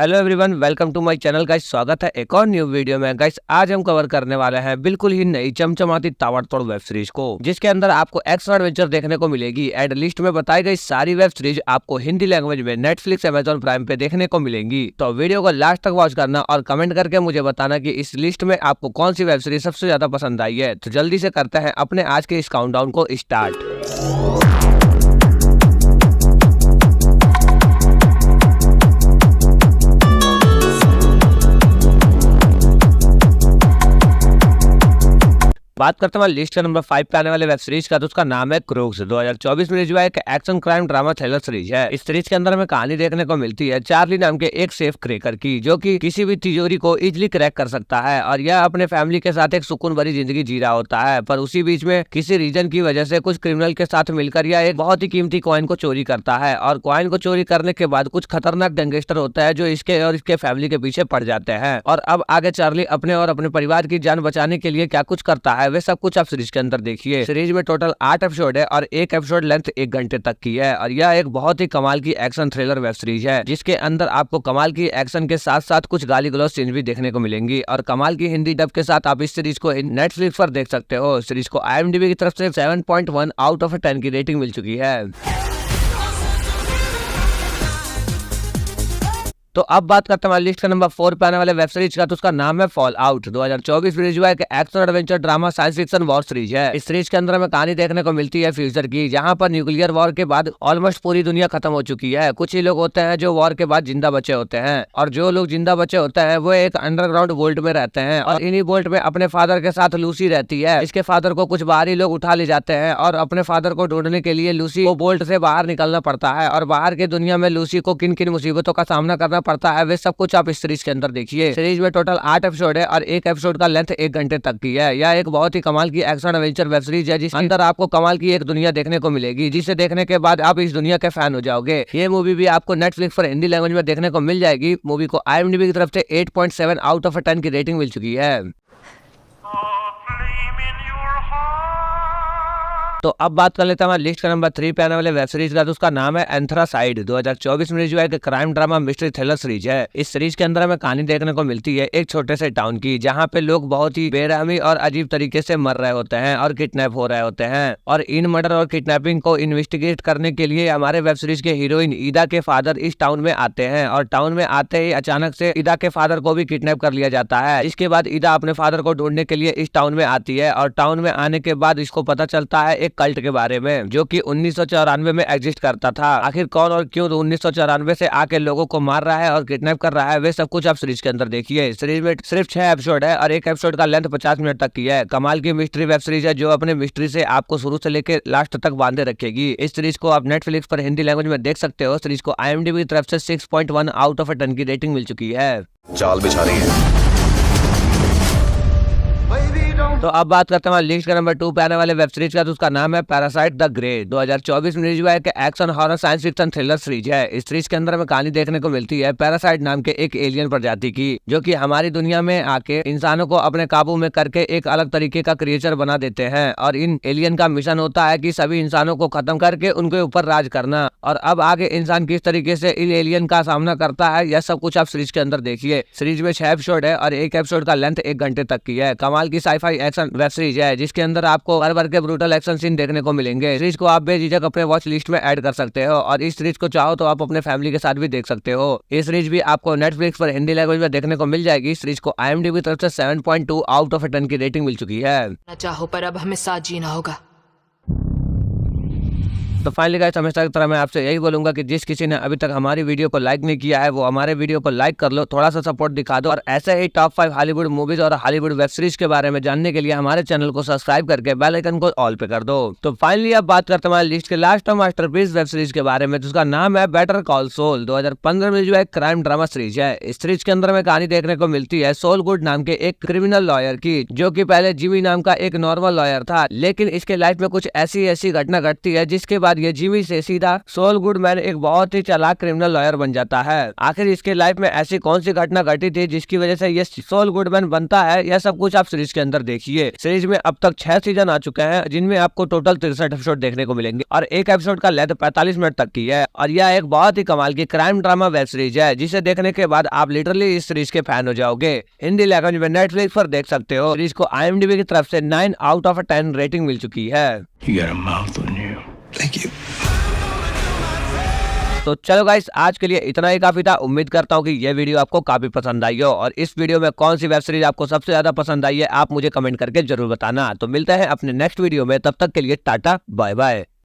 Hello everyone, welcome to my channel guys. स्वागत है एक और न्यू वीडियो में। गाइस आज हम कवर करने वाले हैं बिल्कुल ही नई चमचमाती ताबड़तोड़ वेब सीरीज को, जिसके अंदर आपको एक्शन एडवेंचर देखने को मिलेगी। एड लिस्ट में बताई गई सारी वेब सीरीज आपको हिंदी लैंग्वेज में नेटफ्लिक्स, अमेजॉन प्राइम पे देखने को मिलेंगी। तो वीडियो को लास्ट तक वॉच करना और कमेंट करके मुझे बताना कि इस लिस्ट में आपको कौन सी वेब सीरीज सबसे ज्यादा पसंद आई है। तो जल्दी से करते हैं अपने आज के इस काउंटडाउन को स्टार्ट। बात करते हैं लिस्ट के नंबर 5 पे आने वाले वेब सीरीज का, तो उसका नाम है क्रूक्स। 2024 में रिलीज हुआ एक action crime drama thriller series है। इस सीरीज के अंदर हमें कहानी देखने को मिलती है चार्ली नाम के एक सेफ क्रैकर की, जो कि किसी भी तिजोरी को इजिली क्रैक कर सकता है और यह अपने फैमिली के साथ एक सुकून भरी जिंदगी जी रहा होता है। पर उसी बीच में किसी रीजन की वजह से कुछ क्रिमिनल के साथ मिलकर यह एक बहुत ही कीमती कॉइन को चोरी करता है और कॉइन को चोरी करने के बाद कुछ खतरनाक गैंगस्टर होता है जो इसके और इसके फैमिली के पीछे पड़ जाते हैं। और अब आगे चार्ली अपने और अपने परिवार की जान बचाने के लिए क्या कुछ करता है, वे सब कुछ आप सीरीज के अंदर देखिए। सीरीज में टोटल 8 एपिसोड है और एक एपिसोड लेंथ 1 घंटे तक की है और यह एक बहुत ही कमाल की एक्शन थ्रिलर वेब सीरीज है, जिसके अंदर आपको कमाल की एक्शन के साथ साथ कुछ गाली गलौज सीन भी देखने को मिलेंगी और कमाल की हिंदी डब के साथ आप इस सीरीज को नेटफ्लिक्स पर देख सकते हो। सीरीज को IMDb की तरफ से 7.1 आउट ऑफ 10 की रेटिंग मिल चुकी है। तो अब बात करते हैं लिस्ट का नंबर 4 पे आने वाले वेब सीरीज का, तो उसका नाम है फॉल आउट। 2024 में रिलीज हुआ एक action adventure drama science fiction war series है। इस सीरीज के अंदर हमें कहानी देखने को मिलती है फ्यूचर की, जहां पर न्यूक्लियर वॉर के बाद ऑलमोस्ट पूरी दुनिया खत्म हो चुकी है। कुछ ही लोग होते हैं जो वॉर के बाद जिंदा बचे होते हैं और जो लोग जिंदा बचे होते हैं वो एक अंडरग्राउंड वोल्ट में रहते हैं और इन्हीं वोल्ट में अपने फादर के साथ लूसी रहती है। इसके फादर को कुछ बाहरी लोग उठा ले जाते हैं और अपने फादर को ढूंढने के लिए लूसी को वोल्ट से बाहर निकलना पड़ता है और बाहर की दुनिया में लूसी को किन किन मुसीबतों का सामना करना पड़ता है, वे सब कुछ आप इस सीरीज के अंदर देखिए। सीरीज में टोटल 8 एपिसोड है और एक एपिसोड का लेंथ 1 घंटे तक की है। यह एक बहुत ही कमाल की एक्शन एडवेंचर वेब सीरीज है, जिसके अंदर आपको कमाल की एक दुनिया देखने को मिलेगी, जिसे देखने के बाद आप इस दुनिया के फैन हो जाओगे। ये मूवी भी आपको नेटफ्लिक्स पर हिंदी लैंग्वेज में देखने को मिल जाएगी। मूवी को IMDb की तरफ से 8.7 आउट ऑफ 10 की रेटिंग मिल चुकी है। तो अब बात कर लेते हैं हमारे लिस्ट का नंबर 3 पे आने वाले वेब सीरीज का, तो उसका नाम है एंथ्रासाइड। 2024 में रिलीज हुआ एक crime drama mystery thriller series है। इस सीरीज के अंदर हमें कहानी देखने को मिलती है एक छोटे से टाउन की, जहां पे लोग बहुत ही बेरहमी और अजीब तरीके से मर रहे होते हैं और किडनैप हो रहे होते हैं। और इन मर्डर और किडनैपिंग को इन्वेस्टिगेट करने के लिए हमारे वेब सीरीज के हीरोइन ईदा के फादर इस टाउन में आते हैं और टाउन में आते ही अचानक से ईदा के फादर को भी किडनैप कर लिया जाता है। इसके बाद ईदा अपने फादर को ढूंढने के लिए इस टाउन में आती है और टाउन में आने के बाद इसको पता चलता है एक कल्ट के बारे में, जो कि 1994 में एग्जिस्ट करता था। आखिर कौन और क्यों 1994 से आके लोगों को मार रहा है और किडनैप कर रहा है, वे सब कुछ आप सीरीज के अंदर देखिए। सीरीज में सिर्फ 6 एपिसोड है और एक एपिसोड का लेंथ 50 मिनट तक की है। कमाल की मिस्ट्री वेब सीरीज है, जो अपने मिस्ट्री से आपको शुरू से लेकर लास्ट तक बांधे रखेगी। इस सीरीज को आप नेटफ्लिक्स पर हिंदी लैंग्वेज में देख सकते हो। सीरीज को IMDb की तरफ से 6.1 आउट ऑफ 10 की रेटिंग मिल चुकी है। चाल बिछा रही है। तो अब बात करते हैं लिस्ट का नंबर 2 पे आने वाले वेब सीरीज का, तो उसका नाम है पैरासाइट द ग्रे। 2024 में रिलीज हुआ एक action horror science fiction thriller series है। इस सीरीज के अंदर हमें कहानी देखने को मिलती है पैरासाइट नाम के एक एलियन प्रजाति की, जो कि हमारी दुनिया में आके इंसानों को अपने काबू में करके एक अलग तरीके का क्रिएचर बना देते हैं और इन एलियन का मिशन होता है कि सभी इंसानों को खत्म करके उनके ऊपर राज करना। और अब आगे इंसान किस तरीके से इन एलियन का सामना करता है, यह सब कुछ आप सीरीज के अंदर देखिए। सीरीज में 6 एपिसोड है और एक एपिसोड का लेंथ 1 घंटे तक की है। कमाल की साइफाई एक्शन वेब सीरीज है, जिसके अंदर आपको हर भर के ब्रूटल एक्शन सीन देखने को मिलेंगे। सीरीज को आप बेझिझक अपने वॉच लिस्ट में ऐड कर सकते हो और इस सीरीज को चाहो तो आप अपने फैमिली के साथ भी देख सकते हो। ये सीरीज भी आपको नेटफ्लिक्स पर हिंदी लैंग्वेज में देखने को मिल जाएगी। सीरीज को IMDb की तरफ से 7.2 आउट ऑफ 10 की रेटिंग मिल चुकी है। चाहो पर अब हमें साथ जीना होगा। तो फाइनली गाइस, हमेशा की तरह मैं आपसे यही बोलूंगा कि जिस किसी ने अभी तक हमारी वीडियो को लाइक नहीं किया है, वो हमारे वीडियो को लाइक कर लो, थोड़ा सा सपोर्ट दिखा दो और ऐसे ही टॉप 5 हॉलीवुड मूवीज और हॉलीवुड वेब सीरीज के बारे में जानने के लिए हमारे चैनल को सब्सक्राइब करके बेल आइकन को ऑल पे कर दो। तो फाइनली अब बात करते हैं हमारी लिस्ट के लास्ट मास्टरपीस वेब सीरीज के बारे में, जिसका नाम है बेटर कॉल सॉल। 2015 में जो है क्राइम ड्रामा सीरीज है। इस सीरीज के अंदर में कहानी देखने को मिलती है सॉल गुड नाम के एक क्रिमिनल लॉयर की, जो कि पहले जिमी नाम का एक नॉर्मल लॉयर था, लेकिन इसके लाइफ में कुछ ऐसी घटना घटती है जिसके बाद बाद ये जिमी से सीधा सॉल गुडमैन एक बहुत ही चालाक क्रिमिनल लॉयर बन जाता है। आखिर इसके लाइफ में ऐसी कौन सी घटना घटी थी जिसकी वजह से ये सॉल गुडमैन बनता है, यह सब कुछ आप सीरीज के अंदर देखिए। सीरीज में अब तक 6 सीजन आ चुके हैं जिनमें आपको टोटल 63 एपिसोड देखने को मिलेंगे और एक एपिसोड का लेंथ 45 मिनट तक की है और यह एक बहुत ही कमाल की क्राइम ड्रामा वेब सीरीज है जिसे देखने के बाद आप लिटरली इस सीरीज के फैन हो जाओगे। हिंदी लैंग्वेज में नेटफ्लिक्स पर देख सकते हो। सीरीज को IMDb की तरफ से 9 आउट ऑफ 10 रेटिंग मिल चुकी है। You got a mouth on you. Thank you. तो चलो गाइस, आज के लिए इतना ही काफी था। उम्मीद करता हूँ कि ये वीडियो आपको काफी पसंद आई हो और इस वीडियो में कौन सी वेब सीरीज आपको सबसे ज्यादा पसंद आई है आप मुझे कमेंट करके जरूर बताना। तो मिलते हैं अपने नेक्स्ट वीडियो में, तब तक के लिए टाटा बाय बाय।